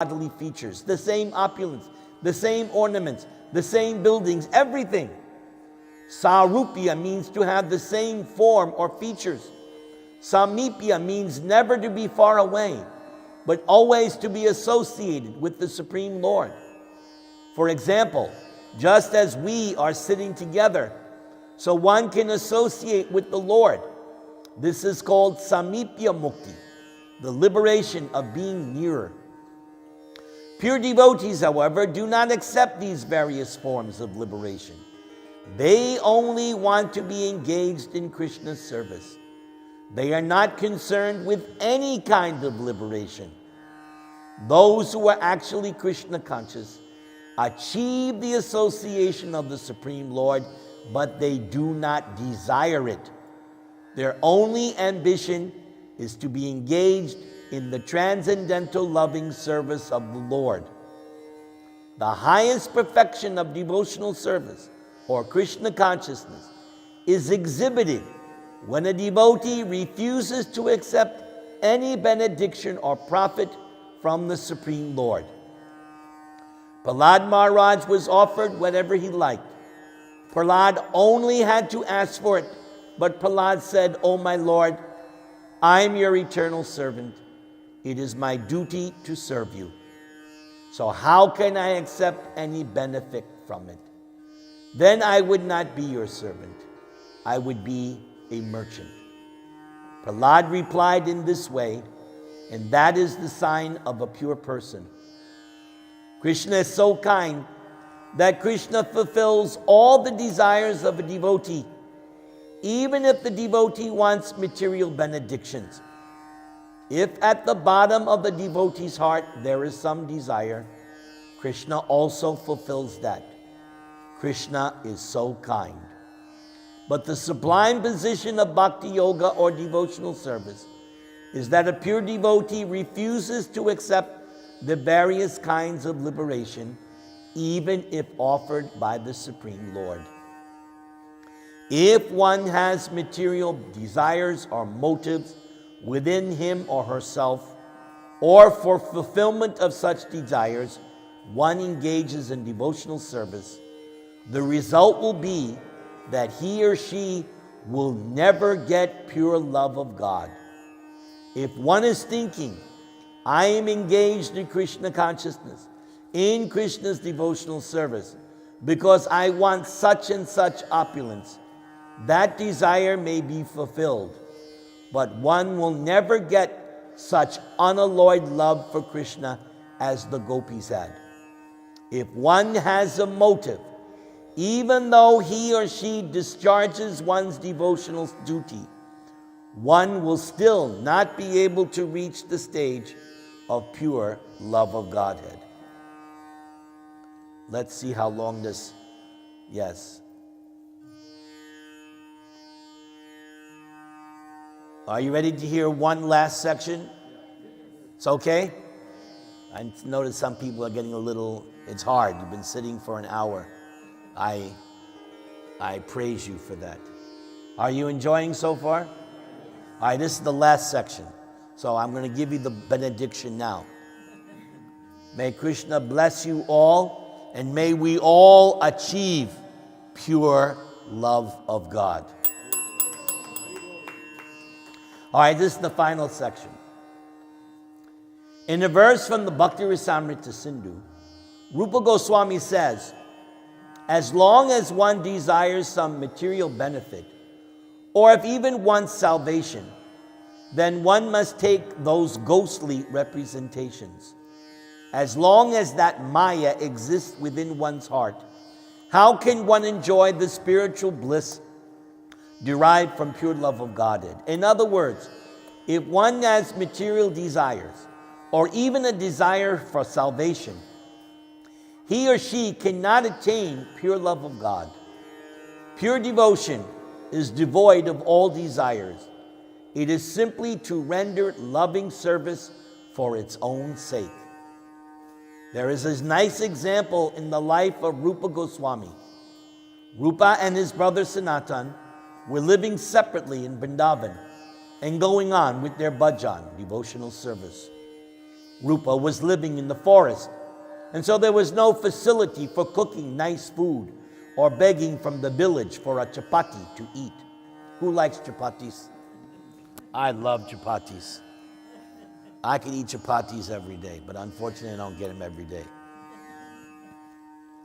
bodily features, the same opulence, the same ornaments, the same buildings, everything. Sarupya means to have the same form or features. Samipya means never to be far away, but always to be associated with the Supreme Lord. For example, just as we are sitting together, so one can associate with the Lord. This is called Samipya Mukti, the liberation of being nearer. Pure devotees, however, do not accept these various forms of liberation. They only want to be engaged in Krishna's service. They are not concerned with any kind of liberation. Those who are actually Krishna conscious achieve the association of the Supreme Lord, but they do not desire it. Their only ambition is to be engaged in the transcendental loving service of the Lord. The highest perfection of devotional service, or Krishna consciousness, is exhibited when a devotee refuses to accept any benediction or profit from the Supreme Lord. Prahlad Maharaj was offered whatever he liked. Prahlad only had to ask for it, but Prahlad said, "Oh my Lord, I am your eternal servant. It is my duty to serve you. So how can I accept any benefit from it? Then I would not be your servant. I would be a merchant." Prahlad replied in this way, and that is the sign of a pure person. Krishna is so kind that Krishna fulfills all the desires of a devotee, even if the devotee wants material benedictions. If at the bottom of the devotee's heart there is some desire, Krishna also fulfills that. Krishna is so kind. But the sublime position of bhakti yoga or devotional service is that a pure devotee refuses to accept the various kinds of liberation, even if offered by the Supreme Lord. If one has material desires or motives within him or herself, or for fulfillment of such desires, one engages in devotional service, the result will be that he or she will never get pure love of God. If one is thinking, "I am engaged in Krishna consciousness, in Krishna's devotional service, because I want such and such opulence," that desire may be fulfilled, but one will never get such unalloyed love for Krishna as the gopis had. If one has a motive, even though he or she discharges one's devotional duty, one will still not be able to reach the stage of pure love of Godhead. Let's see how long this, yes. Are you ready to hear one last section? It's okay? I notice some people are getting a little, it's hard. You've been sitting for an hour. I praise you for that. Are you enjoying so far? All right, this is the last section. So I'm going to give you the benediction now. May Krishna bless you all, and may we all achieve pure love of God. All right, this is the final section. In a verse from the Bhakti Rasamrita Sindhu, Rupa Goswami says, as long as one desires some material benefit, or if even wants salvation, then one must take those ghostly representations. As long as that Maya exists within one's heart, how can one enjoy the spiritual bliss derived from pure love of Godhead? In other words, if one has material desires, or even a desire for salvation, he or she cannot attain pure love of God. Pure devotion is devoid of all desires. It is simply to render loving service for its own sake. There is a nice example in the life of Rupa Goswami. Rupa and his brother Sanatan were living separately in Vrindavan and going on with their bhajan, devotional service. Rupa was living in the forest, and so there was no facility for cooking nice food or begging from the village for a chapati to eat. Who likes chapatis? I love chapatis. I could eat chapatis every day, but unfortunately I don't get them every day.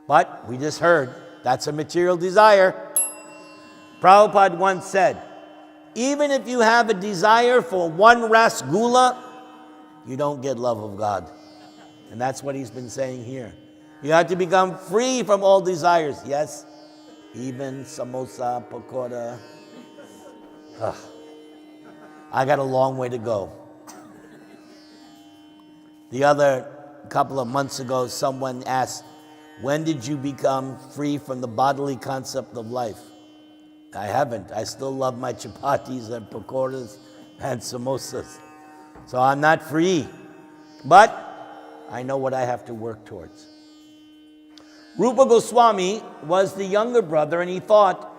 But we just heard that's a material desire. Prabhupada once said, even if you have a desire for one rasgulla, you don't get love of God. And that's what he's been saying here. You have to become free from all desires. Yes, even samosa, pakoda. Ugh. I got a long way to go. The other couple of months ago, someone asked, when did you become free from the bodily concept of life? I haven't. I still love my chapatis and pakoras and samosas. So I'm not free. But I know what I have to work towards. Rupa Goswami was the younger brother, and he thought,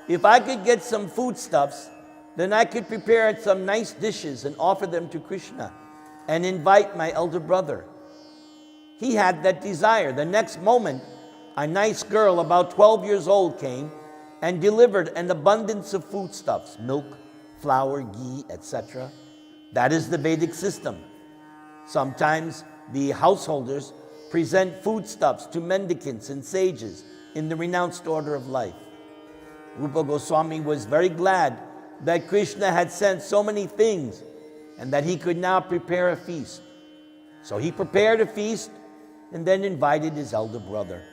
if I could get some foodstuffs, then I could prepare some nice dishes and offer them to Krishna and invite my elder brother. He had that desire. The next moment, a nice girl about 12 years old came and delivered an abundance of foodstuffs, milk, flour, ghee, etc. That is the Vedic system. Sometimes the householders present foodstuffs to mendicants and sages in the renounced order of life. Rupa Goswami was very glad that Krishna had sent so many things and that he could now prepare a feast. So he prepared a feast and then invited his elder brother.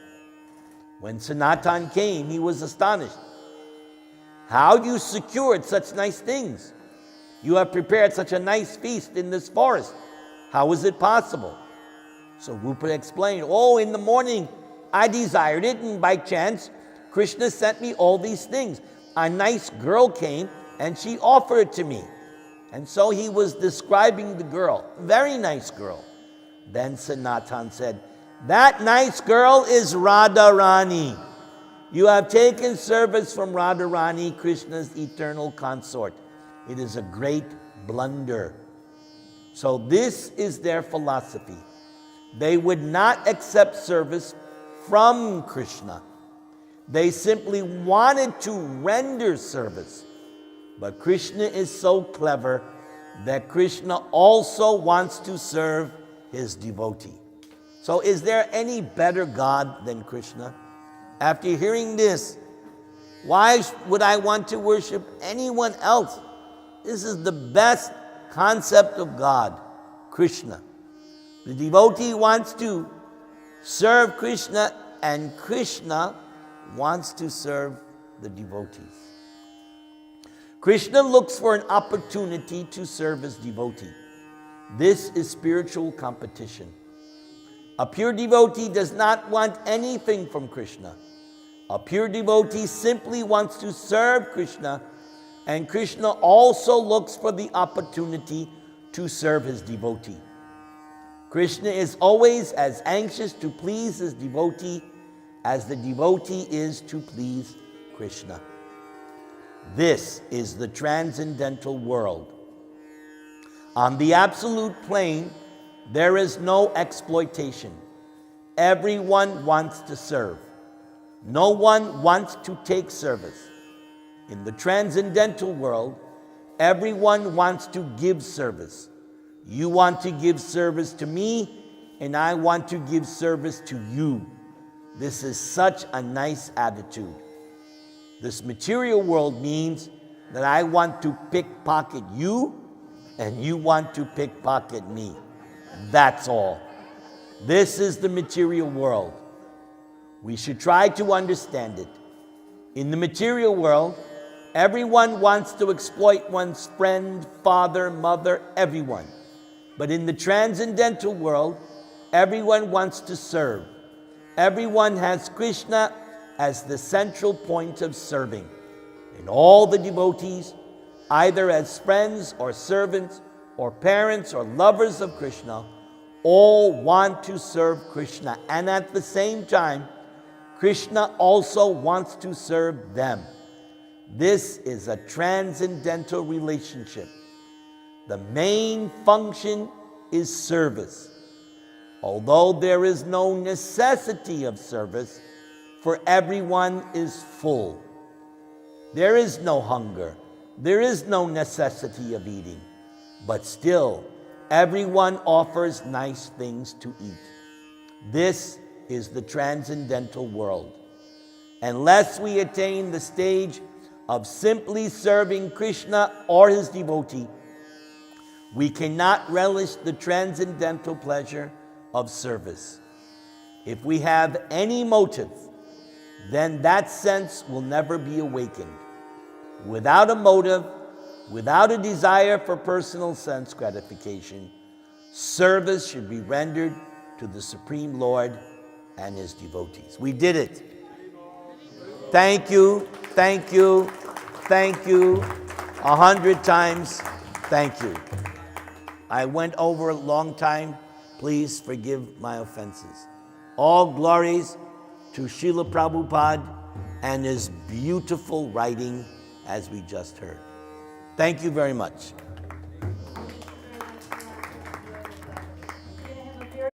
When Sanatan came, he was astonished. How you secured such nice things? You have prepared such a nice feast in this forest. How is it possible? So Rupa explained, in the morning I desired it, and by chance Krishna sent me all these things. A nice girl came and she offered it to me. And so he was describing the girl, very nice girl. Then Sanatan said, that nice girl is Radharani. You have taken service from Radharani, Krishna's eternal consort. It is a great blunder. So this is their philosophy. They would not accept service from Krishna. They simply wanted to render service. But Krishna is so clever that Krishna also wants to serve his devotee. So is there any better God than Krishna? After hearing this, why would I want to worship anyone else? This is the best concept of God, Krishna. The devotee wants to serve Krishna, and Krishna wants to serve the devotees. Krishna looks for an opportunity to serve his devotee. This is spiritual competition. A pure devotee does not want anything from Krishna. A pure devotee simply wants to serve Krishna, and Krishna also looks for the opportunity to serve his devotee. Krishna is always as anxious to please his devotee as the devotee is to please Krishna. This is the transcendental world. On the absolute plane, there is no exploitation. Everyone wants to serve. No one wants to take service. In the transcendental world, everyone wants to give service. You want to give service to me, and I want to give service to you. This is such a nice attitude. This material world means that I want to pickpocket you, and you want to pickpocket me. That's all. This is the material world. We should try to understand it. In the material world, everyone wants to exploit one's friend, father, mother, everyone. But in the transcendental world, everyone wants to serve. Everyone has Krishna as the central point of serving. And all the devotees, either as friends or servants or parents or lovers of Krishna, all want to serve Krishna. And at the same time, Krishna also wants to serve them. This is a transcendental relationship. The main function is service. although there is no necessity of service, for everyone is full. There is no hunger. There is no necessity of eating. But still, everyone offers nice things to eat. This is the transcendental world. Unless we attain the stage of simply serving Krishna or his devotee, we cannot relish the transcendental pleasure of service. If we have any motive, then that sense will never be awakened. Without a motive, without a desire for personal sense gratification, service should be rendered to the Supreme Lord and his devotees. We did it. Thank you, thank you, thank you, 100 times, thank you. I went over a long time. Please forgive my offenses. All glories to Srila Prabhupada and his beautiful writing, as we just heard. Thank you very much.